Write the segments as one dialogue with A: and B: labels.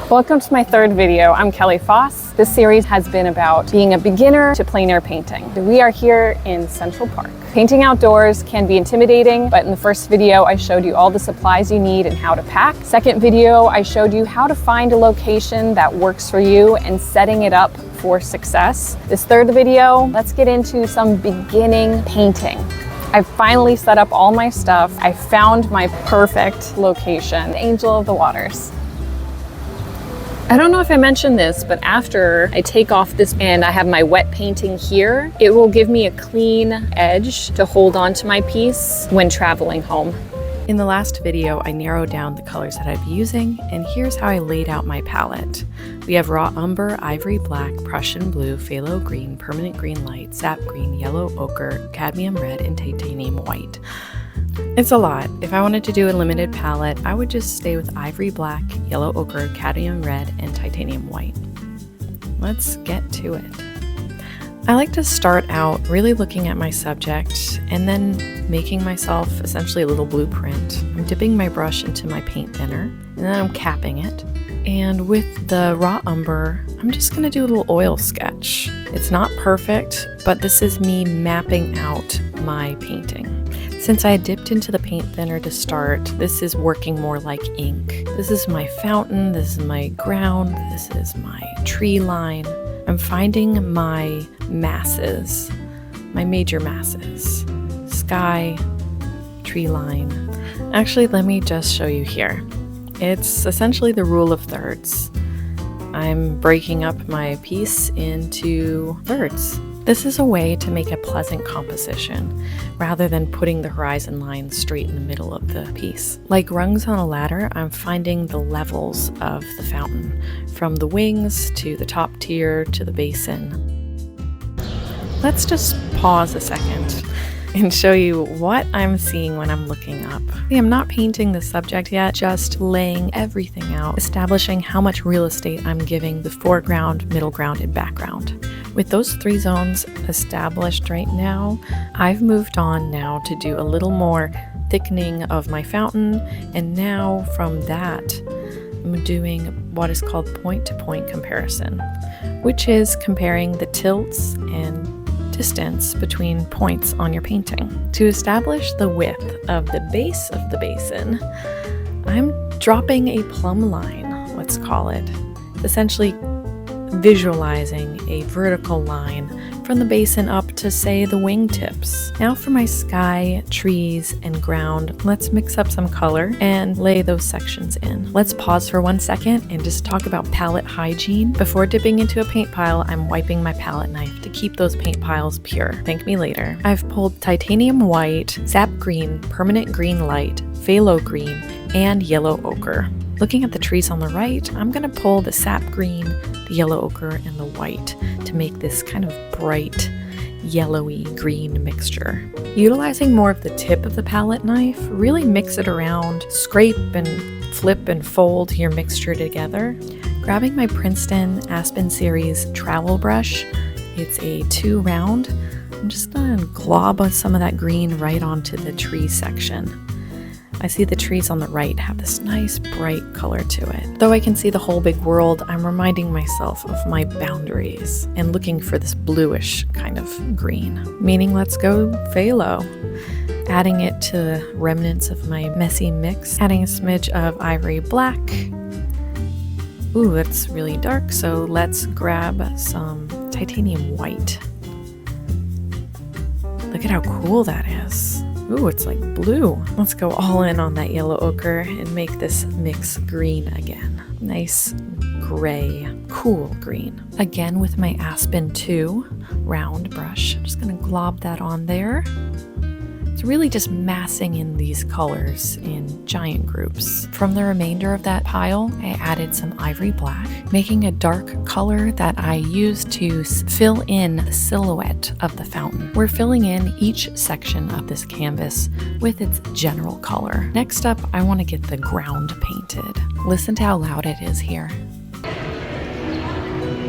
A: Welcome to my third video. I'm Kelly Foss. This series has been about being a beginner to plein air painting. We are here in Central Park. Painting outdoors can be intimidating, but in the first video I showed you all the supplies you need and how to pack. Second video I showed you how to find a location that works for you and setting it up for success. This third video, let's get into some beginning painting. I finally set up all my stuff. I found my perfect location, Angel of the Waters. I don't know if I mentioned this, but after I take off this and I have my wet painting here, it will give me a clean edge to hold on to my piece when traveling home. In the last video, I narrowed down the colors that I'd be using, and here's how I laid out my palette. We have raw umber, ivory black, Prussian blue, phthalo green, permanent green light, sap green, yellow ochre, cadmium red, and titanium white. It's a lot. If I wanted to do a limited palette, I would just stay with ivory black, yellow ochre, cadmium red, and titanium white. Let's get to it. I like to start out really looking at my subject and then making myself essentially a little blueprint. I'm dipping my brush into my paint thinner and then I'm capping it. And with the raw umber, I'm just going to do a little oil sketch. It's not perfect, but this is me mapping out my painting. Since I dipped into the paint thinner to start, this is working more like ink. This is my fountain, this is my ground, this is my tree line. I'm finding my masses, my major masses. Sky, tree line. Actually, let me just show you here. It's essentially the rule of thirds. I'm breaking up my piece into thirds. This is a way to make a pleasant composition, rather than putting the horizon line straight in the middle of the piece. Like rungs on a ladder, I'm finding the levels of the fountain, from the wings to the top tier to the basin. Let's just pause a second and show you what I'm seeing when I'm looking up. I'm not painting the subject yet, just laying everything out, establishing how much real estate I'm giving the foreground, middle ground, and background. With those three zones established right now, I've moved on now to do a little more thickening of my fountain, and now from that, I'm doing what is called point-to-point comparison, which is comparing the tilts and distance between points on your painting. To establish the width of the base of the basin, I'm dropping a plumb line, let's call it, essentially visualizing a vertical line from the basin up to, say, the wingtips. Now for my sky, trees, and ground, let's mix up some color and lay those sections in. Let's pause for 1 second and just talk about palette hygiene. Before dipping into a paint pile, I'm wiping my palette knife to keep those paint piles pure. Thank me later. I've pulled titanium white, sap green, permanent green light, phthalo green, and yellow ochre. Looking at the trees on the right, I'm going to pull the sap green, the yellow ochre, and the white to make this kind of bright, yellowy green mixture. Utilizing more of the tip of the palette knife, really mix it around, scrape and flip and fold your mixture together. Grabbing my Princeton Aspen series travel brush, it's a 2 round, I'm just going to glob some of that green right onto the tree section. I see the trees on the right have this nice bright color to it. Though I can see the whole big world, I'm reminding myself of my boundaries and looking for this bluish kind of green, meaning let's go phthalo. Adding it to remnants of my messy mix, adding a smidge of ivory black. Ooh, that's really dark, so let's grab some titanium white. Look at how cool that is. Ooh, it's like blue. Let's go all in on that yellow ochre and make this mix green again. Nice gray, cool green. Again with my Aspen 2 round brush. I'm just gonna glob that on there. It's really just massing in these colors in giant groups. From the remainder of that pile, I added some ivory black, making a dark color that I used to fill in the silhouette of the fountain. We're filling in each section of this canvas with its general color. Next up, I want to get the ground painted. Listen to how loud it is here.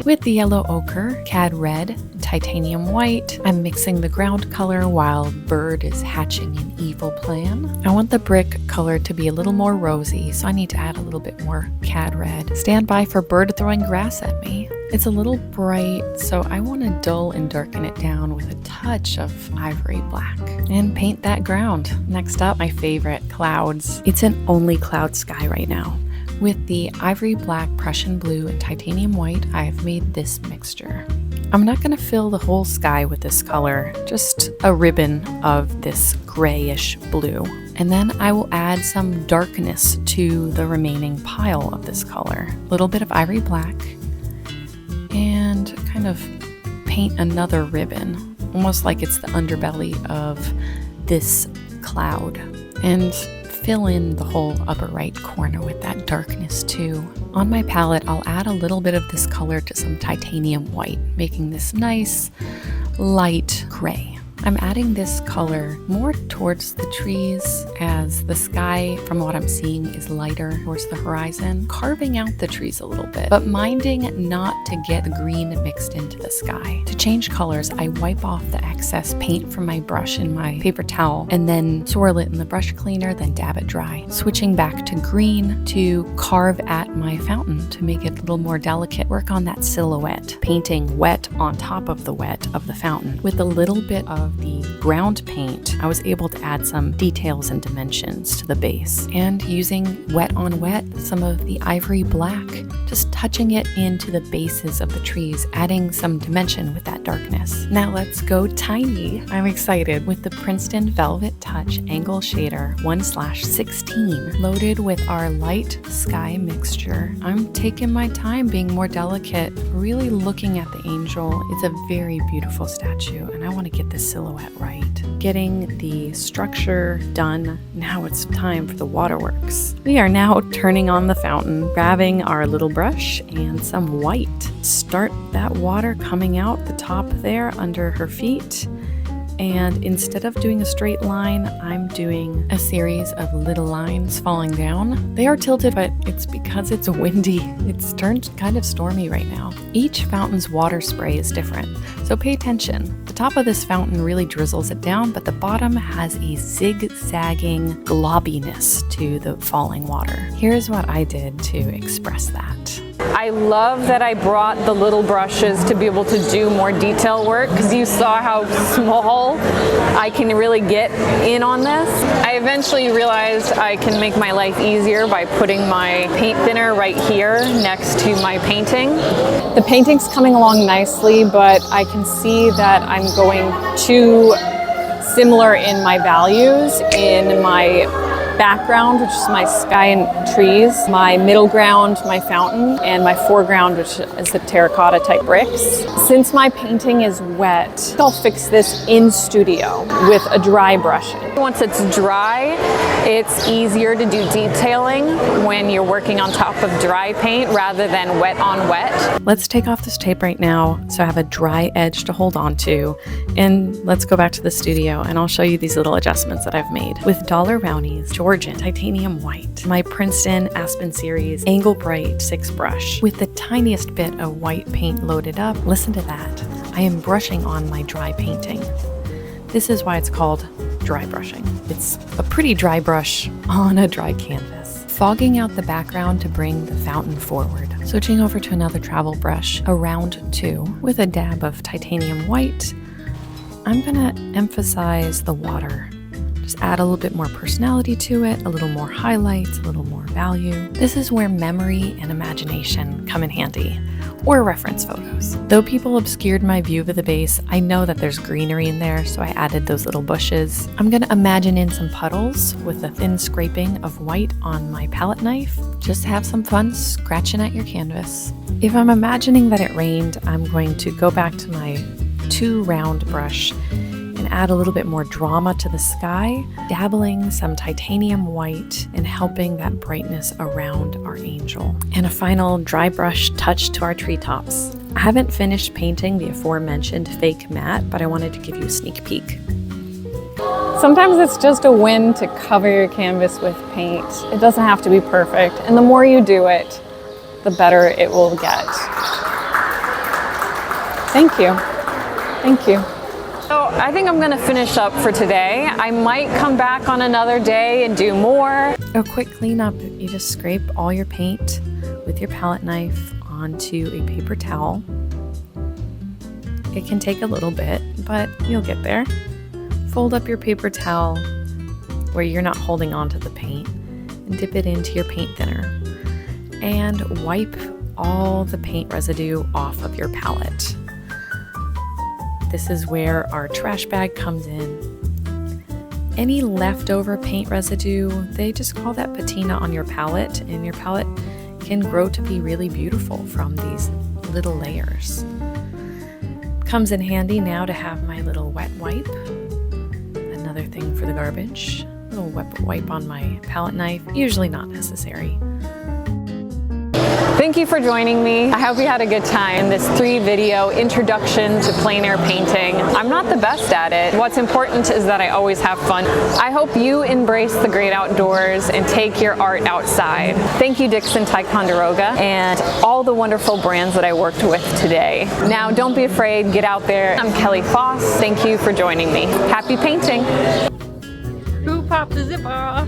A: With the yellow ochre, cad red,
B: titanium white. I'm mixing the ground color while Bird is hatching an evil plan. I want the brick color to be a little more rosy, so I need to add a little bit more cad red. Stand by for Bird throwing grass at me. It's a little bright, so I want to dull and darken it down with a touch of ivory black and paint that ground. Next up, my favorite, clouds. It's an only cloud sky right now. With the ivory black, Prussian blue, and titanium white, I have made this mixture. I'm not going to fill the whole sky with this color, just a ribbon of this grayish blue. And then I will add some darkness to the remaining pile of this color. A little bit of ivory black, and kind of paint another ribbon, almost like it's the underbelly of this cloud. And fill in the whole upper right corner with that darkness too. On my palette, I'll add a little bit of this color to some titanium white, making this nice light gray. I'm adding this color more towards the trees as the sky, from what I'm seeing, is lighter towards the horizon, carving out the trees a little bit, but minding not to get the green mixed into the sky. To change colors, I wipe off the excess paint from my brush in my paper towel and then swirl it in the brush cleaner, then dab it dry. Switching back to green to carve at my fountain to make it a little more delicate. Work on that silhouette, painting wet on top of the wet of the fountain. With a little bit of the ground paint, I was able to add some details and dimensions to the base. And using wet on wet, some of the ivory black, just touching it into the bases of the trees, adding some dimension with that darkness. Now let's go tiny. I'm excited with the Princeton Velvetouch Angle Shader 1/16, loaded with our light sky mixture. I'm taking my time being more delicate, really looking at the angel. It's a very beautiful statue, and I want to get the silhouette right. Getting the structure done, now it's time for the waterworks. We are now turning on the fountain, grabbing our little brush and some white. Start that water coming out the top there under her feet. And instead of doing a straight line, I'm doing a series of little lines falling down. They are tilted, but it's because it's windy. It's turned kind of stormy right now. Each fountain's water spray is different, so pay attention. The top of this fountain really drizzles it down, but the bottom has a zigzagging globbiness to the falling water. Here's what I did to express that.
A: I love that I brought the little brushes to be able to do more detail work, because you saw how small I can really get in on this. I eventually realized I can make my life easier by putting my paint thinner right here next to my painting. The painting's coming along nicely, but I can see that I'm going too similar in my values in my background, which is my sky and trees, my middle ground, my fountain, and my foreground, which is the terracotta type bricks. Since my painting is wet, I'll fix this in studio with a dry brush. Once it's dry, it's easier to do detailing when you're working on top of dry paint rather than wet on wet.
B: Let's take off this tape right now so I have a dry edge to hold on to, and let's go back to the studio and I'll show you these little adjustments that I've made. With Daler-Rowney's Georgian titanium white, my Princeton Aspen series Angle Bright 6 brush with the tiniest bit of white paint loaded up. Listen to that. I am brushing on my dry painting. This is why it's called dry brushing. It's a pretty dry brush on a dry canvas. Fogging out the background to bring the fountain forward. Switching over to another travel brush, a round 2 with a dab of titanium white. I'm gonna emphasize the water. Just add a little bit more personality to it, a little more highlights, a little more value. This is where memory and imagination come in handy, or reference photos. Though people obscured my view of the base, I know that there's greenery in there, so I added those little bushes. I'm gonna imagine in some puddles with a thin scraping of white on my palette knife. Just have some fun scratching at your canvas. If I'm imagining that it rained, I'm going to go back to my 2 round brush and add a little bit more drama to the sky, dabbling some titanium white and helping that brightness around our angel. And a final dry brush touch to our treetops. I haven't finished painting the aforementioned fake matte, but I wanted to give you a sneak peek.
A: Sometimes it's just a win to cover your canvas with paint. It doesn't have to be perfect, and the more you do it, the better it will get. Thank you. Thank you. So I think I'm gonna finish up for today. I might come back on another day and do more.
B: A quick cleanup, you just scrape all your paint with your palette knife onto a paper towel. It can take a little bit, but you'll get there. Fold up your paper towel where you're not holding on to the paint and dip it into your paint thinner. And wipe all the paint residue off of your palette. This is where our trash bag comes in. Any leftover paint residue, they just call that patina on your palette, and your palette can grow to be really beautiful from these little layers. Comes in handy now to have my little wet wipe. Another thing for the garbage. A little wet wipe on my palette knife, usually not necessary.
A: Thank you for joining me. I hope you had a good time in this 3-video introduction to plein air painting. I'm not the best at it. What's important is that I always have fun. I hope you embrace the great outdoors and take your art outside. Thank you, Dixon Ticonderoga, and all the wonderful brands that I worked with today. Now, don't be afraid, get out there. I'm Kelly Foss. Thank you for joining me. Happy painting.
B: Who popped the zipper?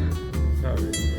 C: Sorry.